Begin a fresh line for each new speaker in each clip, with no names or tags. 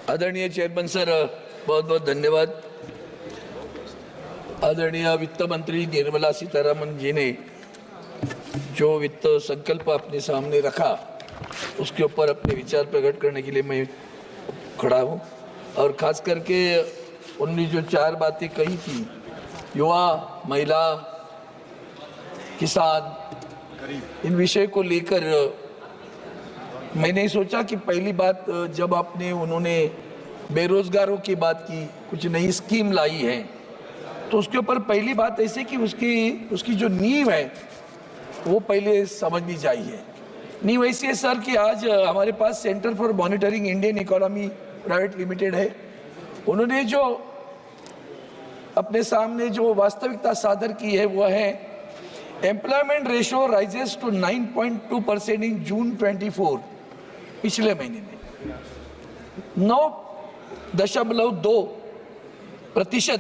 आदरणीय chairman sir, बहुत बहुत धन्यवाद। आदरणीय वित्त मंत्री निर्मला सीतारमण जी ने जो वित्त संकल्प अपने सामने रखा उसके ऊपर अपने विचार प्रकट करने के लिए मैं खड़ा हूँ। और खास करके उन्होंने जो 4 बातें कही थी, युवा, महिला, किसान, इन विषय को लेकर मैंने सोचा कि पहली बात जब उन्होंने बेरोजगारों की बात की, कुछ नई स्कीम लाई है, तो उसके ऊपर पहली बात ऐसे कि उसकी जो नींव है वो पहले समझनी चाहिए। नींव ऐसी है सर कि आज हमारे पास Centre for Monitoring Indian Economy Private Limited है। उन्होंने जो अपने सामने जो वास्तविकता सादर की है वो है एम्प्लॉयमेंट रेशियो राइजेस टू 9.2% इन जून 24। पिछले महीने में 9.2%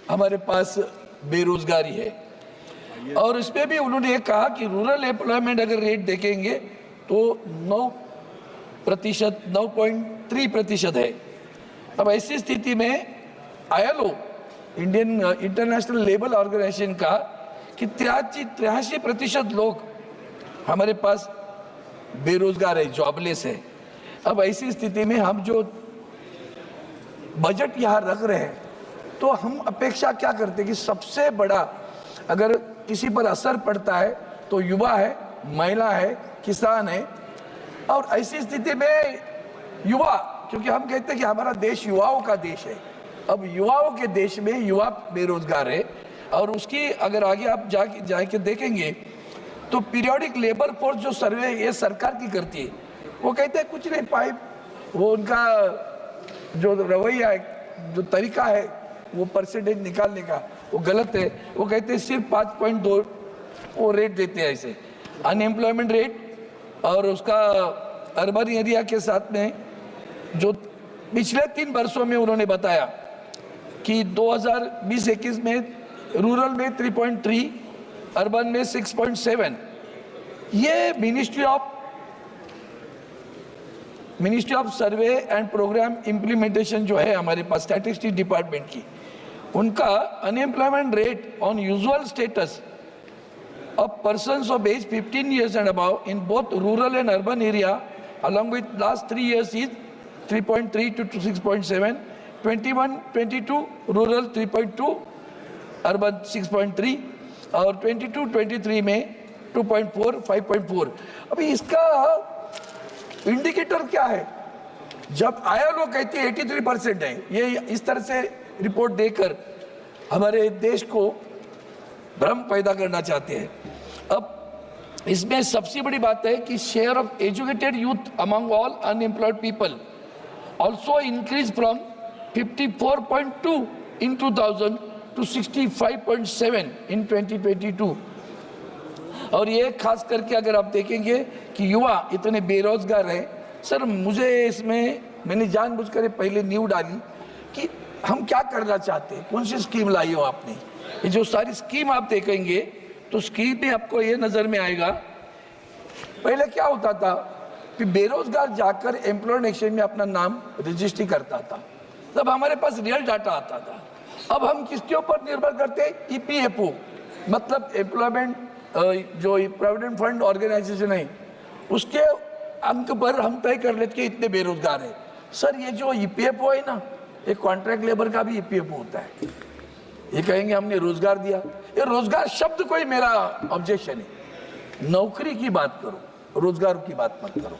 हमारे पास बेरोजगारी है। और इसमें भी उन्होंने ये कहा कि रूरल एम्प्लॉयमेंट अगर रेट देखेंगे तो 9.3% है। अब ऐसी स्थिति में ILO Indian International Labour Organization का कि 83% लोग हमारे पास बेरोजगार है, जॉबलेस है। अब ऐसी स्थिति में हम जो बजट यहाँ रख रहे हैं तो हम अपेक्षा क्या करते हैं कि सबसे बड़ा अगर किसी पर असर पड़ता है तो युवा है, महिला है, किसान है। और ऐसी स्थिति में युवा, क्योंकि हम कहते हैं कि हमारा देश युवाओं का देश है, अब युवाओं के देश में युवा बेरोजगार है। और उसकी अगर आगे आप जाके देखेंगे तो पीरियोडिक लेबर फोर्स जो सर्वे ये सरकार की करती है, वो कहते हैं कुछ नहीं पाई, वो उनका जो रवैया है, जो तरीका है वो परसेंटेज निकालने का, वो गलत है। वो कहते हैं सिर्फ 5.2 वो रेट देते हैं ऐसे अनएम्प्लॉयमेंट रेट। और उसका अर्बन एरिया के साथ में जो पिछले 3 वर्षों में उन्होंने बताया कि 2020-21 में रूरल में 3.3, अर्बन में 6.7। ये ministry of survey and programme implementation जो है हमारे पास स्टैटिस्टिक्स डिपार्टमेंट की, उनका unemployment rate on usual status of persons of age 15 years and above in both rural and urban area along with last 3 years is 3.3 to 6.7, 21-22 rural 3.2, urban 6.3 और 22-23 में 2.4, 5.4। अभी इसका इंडिकेटर क्या है? जब ILO कहती है 83% है, ये इस तरह से रिपोर्ट देकर हमारे देश को भ्रम पैदा करना चाहते हैं। अब इसमें सबसे बड़ी बात है कि share of educated youth among all unemployed people also increase from 54.2 in 2000 to 65.7 in 2022। और ये खास करके अगर आप देखेंगे कि युवा इतने बेरोजगार हैं सर, मुझे इसमें मैंने जानबूझकर पहले न्यू डाली कि हम क्या करना चाहते हैं, कौन सी स्कीम लाई हो आपने। ये जो सारी स्कीम आप देखेंगे तो स्कीम में आपको ये नज़र में आएगा, पहले क्या होता था कि बेरोजगार जाकर एम्प्लॉयमेंट एक्सचेंज में अपना नाम रजिस्ट्री करता था, तब हमारे पास रियल डाटा आता था। अब हम किसके ऊपर निर्भर करते हैं? EPFO, मतलब एम्प्लॉयमेंट जो प्रोविडेंट फंड ऑर्गेनाइजेशन है उसके अंक पर हम तय कर लेते हैं इतने बेरोजगार है। सर ये जो EPFO है ना, एक कॉन्ट्रैक्ट लेबर का भी EPFO होता है। ये कहेंगे हमने रोजगार दिया, ये रोजगार शब्द को ही मेरा ऑब्जेक्शन है। नौकरी की बात करो, रोजगार की बात मत करो।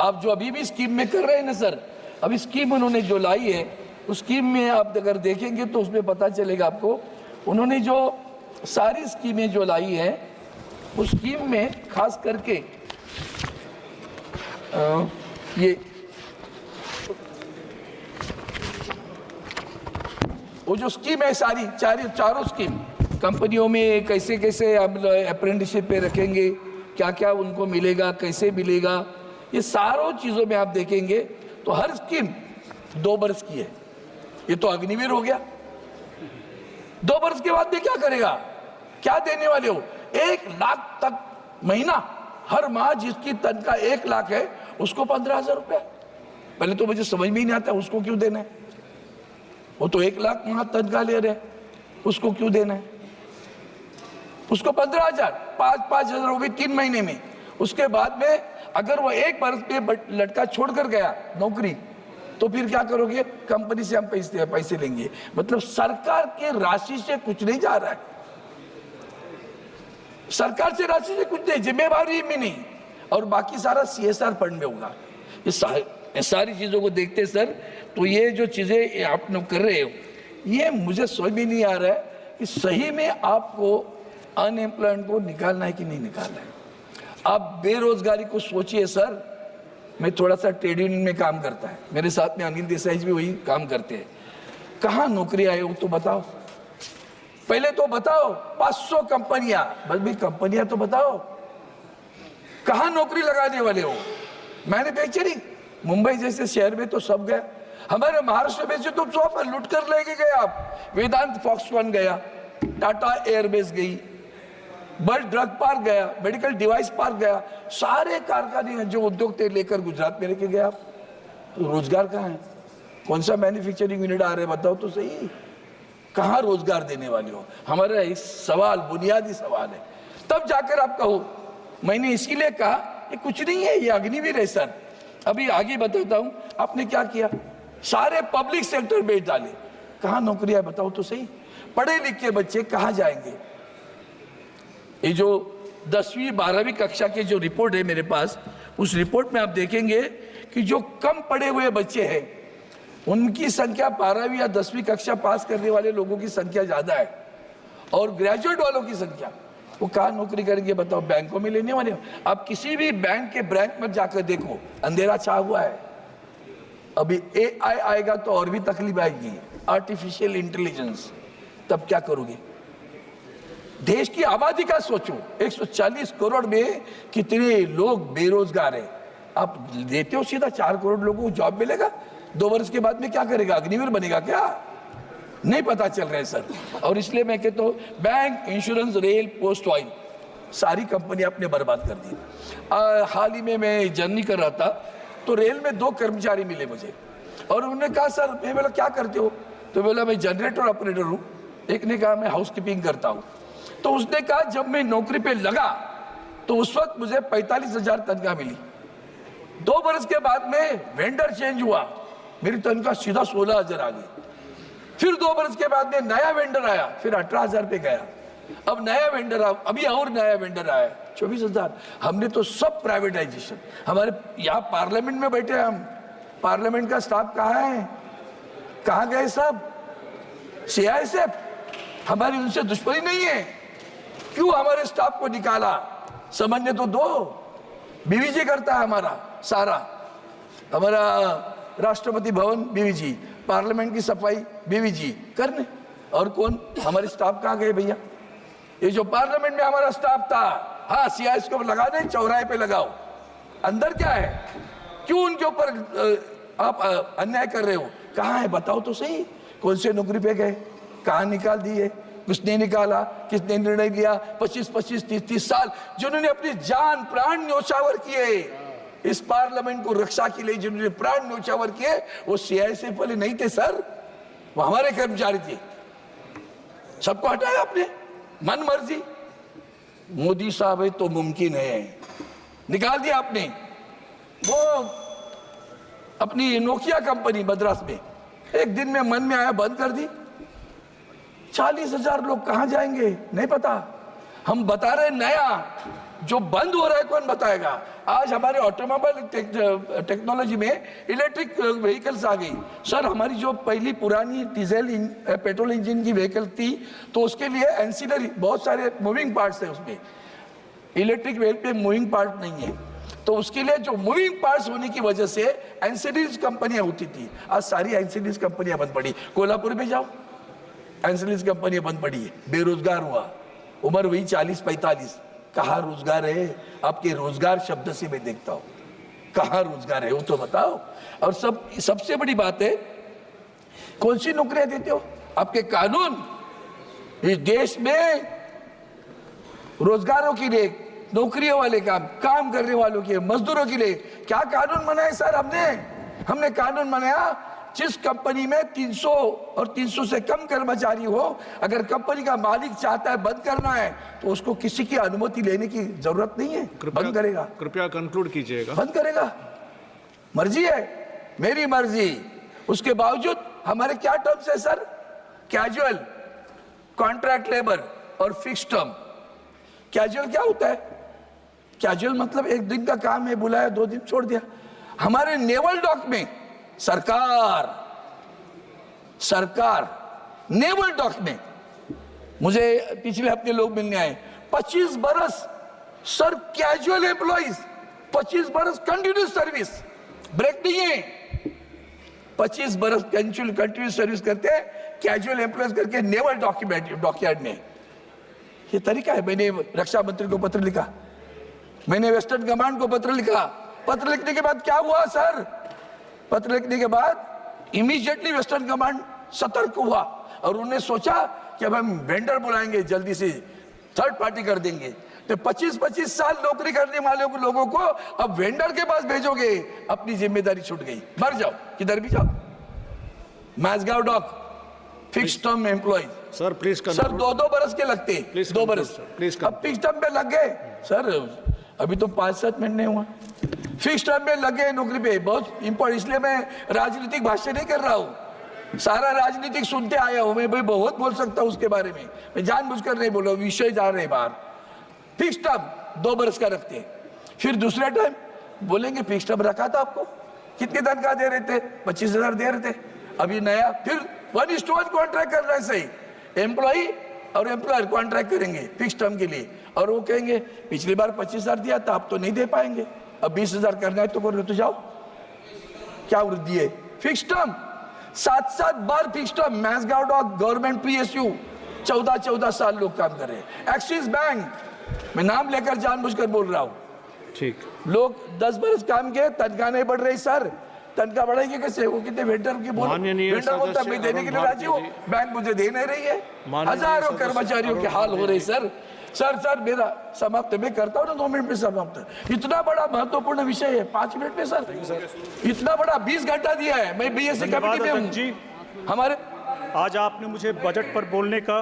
आप जो अभी भी स्कीम में कर रहे हैं ना सर, अभी स्कीम उन्होंने जो लाई है उस स्कीम में आप अगर देखेंगे तो उसमें पता चलेगा आपको, उन्होंने जो सारी स्कीमें जो लाई है उस स्कीम में खास करके ये वो जो स्कीम है सारी चारों स्कीम, कंपनियों में कैसे कैसे आप अप्रेंटिसशिप पे रखेंगे, क्या क्या उनको मिलेगा, कैसे मिलेगा, ये सारों चीज़ों में आप देखेंगे तो हर स्कीम 2 वर्ष की है। ये तो अग्निवीर हो गया, 2 वर्ष के बाद भी क्या करेगा, क्या देने वाले हो? 1 लाख तक महीना, हर माह जिसकी तनख्वाह 1 लाख है उसको 15,000 रुपया। पहले तो मुझे समझ में ही नहीं आता उसको क्यों देना है। वो तो 1 लाख वहां तनख्वाह ले रहे, उसको क्यों देना है? उसको 15,000, 5,000 हो गई 3 महीने में। उसके बाद में अगर वो 1 बरस पे लड़का छोड़कर गया नौकरी, तो फिर क्या करोगे? कंपनी से हम पैसे लेंगे। मतलब सरकार के राशि से कुछ नहीं जा रहा है, सरकार से राशि से कुछ नहीं, जिम्मेवारी में नहीं, और बाकी सारा CSR फंड में होगा। ये सारी चीजों को देखते सर, तो ये जो चीजें आप लोग कर रहे हो, ये मुझे समझ में नहीं आ रहा है कि सही में आपको अनएम्प्लॉयमेंट को निकालना है कि नहीं निकालना है। आप बेरोजगारी को सोचिए सर। मैं थोड़ा सा ट्रेड यूनियन में काम करता है, मेरे साथ में अनिल देसाई जी भी वही काम करते हैं। कहाँ नौकरी आए हो तो बताओ, पहले तो बताओ। 500 कंपनियां, बस भी कंपनियां तो बताओ, कहाँ नौकरी लगाने वाले हो? मैन्युफैक्चरिंग, मुंबई जैसे शहर में तो सब गया। हमारे महाराष्ट्र में से तो सब लुट कर लेके गए आप। वेदांत फॉक्सकॉन गया, टाटा एयरबेस गई, बर्ड ड्रग पार्क गया, मेडिकल डिवाइस पार्क गया, सारे कारखाने जो उद्योग थे लेकर गुजरात में लेके गया आप। रोजगार कहाँ है? कौन सा मैन्युफैक्चरिंग यूनिट आ रहे बताओ तो सही, कहाँ रोजगार देने वाले हो? हमारा एक सवाल, बुनियादी सवाल है, तब जाकर आप कहो। मैंने इसीलिए कहा ये कुछ नहीं है, ये अग्निवीर है सर। अभी आगे बताता हूं आपने क्या किया। सारे पब्लिक सेक्टर बेच डाले, कहाँ नौकरियां बताओ तो सही। पढ़े लिखे बच्चे कहाँ जाएंगे? ये जो 10वीं 12वीं कक्षा के जो रिपोर्ट है मेरे पास, उस रिपोर्ट में आप देखेंगे कि जो कम पढ़े हुए बच्चे हैं उनकी संख्या 12वीं या 10वीं कक्षा पास करने वाले लोगों की संख्या ज्यादा है, और ग्रेजुएट वालों की संख्या, वो कहाँ नौकरी करेंगे बताओ? बैंकों में लेने वाले। आप किसी भी बैंक के ब्रांच में जाकर देखो, अंधेरा छा हुआ है। अभी AI आएगा तो और भी तकलीफ आएगी, आर्टिफिशियल इंटेलिजेंस, तब क्या करोगे? देश की आबादी का सोचो, 140 करोड़ में कितने लोग बेरोजगार हैं। आप देते हो सीधा 4 करोड़ लोगों को जॉब मिलेगा, 2 वर्ष के बाद में क्या करेगा? अग्निवीर बनेगा क्या? नहीं पता चल रहा है सर। और इसलिए मैं कहता हूँ, bank, insurance, rail, post, oil, सारी कंपनी आपने बर्बाद कर दी। हाल ही में मैं जर्नी कर रहा था, तो रेल में 2 कर्मचारी मिले मुझे, और उन्होंने कहा सर, मैं बोला क्या करते हो? तो बोला मैं जनरेटर ऑपरेटर हूँ। एक ने कहा मैं हाउस कीपिंग करता हूँ। तो उसने कहा जब मैं नौकरी पे लगा तो उस वक्त मुझे 45,000 तनख्वाह मिली। 2 वर्ष के बाद में वेंडर चेंज हुआ, मेरी तनख्वाह सीधा 16,000 आ गई। फिर 2 वर्ष के बाद में नया वेंडर आया, फिर 18,000 पे गया। अब नया वेंडर आया, अभी और नया वेंडर आया, 24,000। हमने तो सब प्राइवेटाइजेशन। हमारे यहाँ पार्लियामेंट में बैठे हम, पार्लियामेंट का स्टाफ कहाँ है? कहाँ गए सब? CISF, हमारी उनसे दुश्मनी नहीं है, क्यों हमारे स्टाफ को निकाला? समझने तो दो। BVG करता है हमारा सारा, हमारा राष्ट्रपति भवन BVG, पार्लियामेंट की सफाई BVG करने। और कौन? हमारे स्टाफ कहाँ गए भैया? ये जो पार्लियामेंट में हमारा स्टाफ था, हाँ CISF को लगा दें, चौराहे पे लगाओ। अंदर क्या है? क्यों उनके ऊपर आप अन्याय कर रहे हो? कहाँ है बताओ तो सही। कौन से नौकरी पे गए? कहाँ निकाल दिए? किसने निकाला? किसने निर्णय लिया? 25-25, 30-30 साल जिन्होंने अपनी जान प्राण न्योछावर किए इस पार्लियामेंट को रक्षा के लिए, जिन्होंने प्राण न्योछावर किए, वो CISF वाले नहीं थे सर, वो हमारे कर्मचारी थे। सबको हटाया आपने मन मर्जी। मोदी साहब है तो मुमकिन है, निकाल दिया आपने। वो अपनी नोकिया कंपनी मद्रास में एक दिन में मन में आया बंद कर दी। 40,000 लोग कहां जाएंगे नहीं पता। हम बता रहे नया, जो बंद हो रहा है कौन बताएगा? आज हमारे ऑटोमोबाइल टेक्नोलॉजी में इलेक्ट्रिक व्हीकल्स आ गई। सर हमारी जो पहली पुरानी डीजल पेट्रोल इंजन की व्हीकल थी, तो उसके लिए एंसिलरी बहुत सारे मूविंग पार्ट्स है उसमें। इलेक्ट्रिक व्हीकल पे मूविंग पार्ट नहीं है, तो उसके लिए जो मूविंग पार्ट्स होने की वजह से एंसिलरीज कंपनियां होती थी, आज सारी एंसिलरीज कंपनियां बंद पड़ी। कोल्हापुर में जाओ, एंसिलरीज कंपनियां बंद पड़ी है, बेरोजगार हुआ, उम्र वही 40-45। कहाँ रोजगार है? आपके रोजगार शब्द से मैं देखता हूं, कहाँ रोजगार है वो तो बताओ। और सबसे बड़ी बात है, कौन सी नौकरियां देते हो? आपके कानून इस देश में रोजगारों के लिए, नौकरियों वाले काम करने वालों के, मजदूरों के लिए क्या कानून बनाए सर हमने? हमने कानून बनाया, जिस कंपनी में 300 और 300 से कम कर्मचारी हो, अगर कंपनी का मालिक चाहता है बंद करना है तो उसको किसी की अनुमति लेने की जरूरत नहीं है, बंद करेगा।
कृपया कंक्लूड कीजिएगा।
बंद करेगा, मर्जी है, मेरी मर्जी। उसके बावजूद हमारे क्या टर्म्स है सर? कैजुअल, कॉन्ट्रैक्ट लेबर और फिक्स टर्म। कैजुअल क्या होता है? कैजुअल मतलब एक दिन का काम है, बुलाया 2 दिन छोड़ दिया। हमारे नेवल डॉक में सरकार नेवल डॉक में, मुझे पिछले हफ्ते लोग मिलने आए, 25 बरस सर कैजुअल एम्प्लॉइज, 25 बरस कंटिन्यूस सर्विस, ब्रेक नहीं है, 25 बरस कंटिन्यूस सर्विस करते हैं कैजुअल एम्प्लॉइज करके नेवल डॉकयार्ड में। ये तरीका है। मैंने रक्षा मंत्री को पत्र लिखा, मैंने वेस्टर्न कमांड को पत्र लिखा। पत्र लिखने के बाद क्या हुआ सर? पत्र लिखने के बाद इमीडिएटली वेस्टर्न कमांड सतर्क हुआ और उन्होंने सोचा कि अब हम वेंडर बुलाएंगे, जल्दी से थर्ड पार्टी कर देंगे। तो 25-25 साल नौकरी करने वाले लोगों को अब वेंडर के पास भेजोगे, अपनी जिम्मेदारी छूट गई, मर जाओ, किधर भी जाओ। Mazagon dock fix term employ
sir please
sir 2-2 बरस के लगते, 2 बरस। अब फिक्स टर्म पे लग गए सर, अभी तो 5-7 महीने हुआ, फिक्स टर्म में लगे नौकरी पे। बहुत इंपॉर्टेंट, इसलिए मैं राजनीतिक भाष्य नहीं कर रहा हूँ, सारा राजनीतिक सुनते आया हूँ मैं, भाई बहुत बोल सकता हूँ उसके बारे में, मैं जानबूझकर नहीं बोल रहा हूँ, विषय जा रहे बाहर। फिक्स टर्म 2 बरस का रखते, फिर दूसरे टाइम बोलेंगे फिक्स टर्म रखा था आपको, कितनी तनख्वाह दे रहे थे? 25,000 दे रहे थे, अभी नया फिर 1:1 कॉन्ट्रैक्ट कर रहा है। सही, एम्प्लॉई और एम्प्लॉयर कॉन्ट्रैक्ट करेंगे फिक्स टर्म के लिए, और वो कहेंगे पिछली बार 25,000 दिया था, अब तो नहीं दे पाएंगे, अब 20,000 करना है तो करो, तो जाओ। क्या वृद्धि है? फिक्स टर्म 7-7 बार fix term. Mazagon dock government PSU 14-14 साल लोग काम कर रहे हैं। एक्सिस बैंक, मैं नाम लेकर जानबूझकर बोल रहा हूँ,
ठीक,
लोग 10 बरस काम किए, तनख्वाह नहीं बढ़ रही सर। तनख्वाह बढ़ाएंगे कैसे? वो कितने वेंडर की बोलो, वेंडर बोलता मैं देने के लिए राजी हूँ, बैंक मुझे दे नहीं रही है। हजारों कर्मचारियों के हाल हो रहे सर। सर मेरा समाप्त, मैं करता हूँ ना 2 मिनट में समाप्त। इतना बड़ा महत्वपूर्ण विषय है, 5 मिनट में सर, इतना बड़ा 20 घंटा दिया है। मैं BSc कमेटी में हूँ। हमारे
आज आपने मुझे बजट पर बोलने का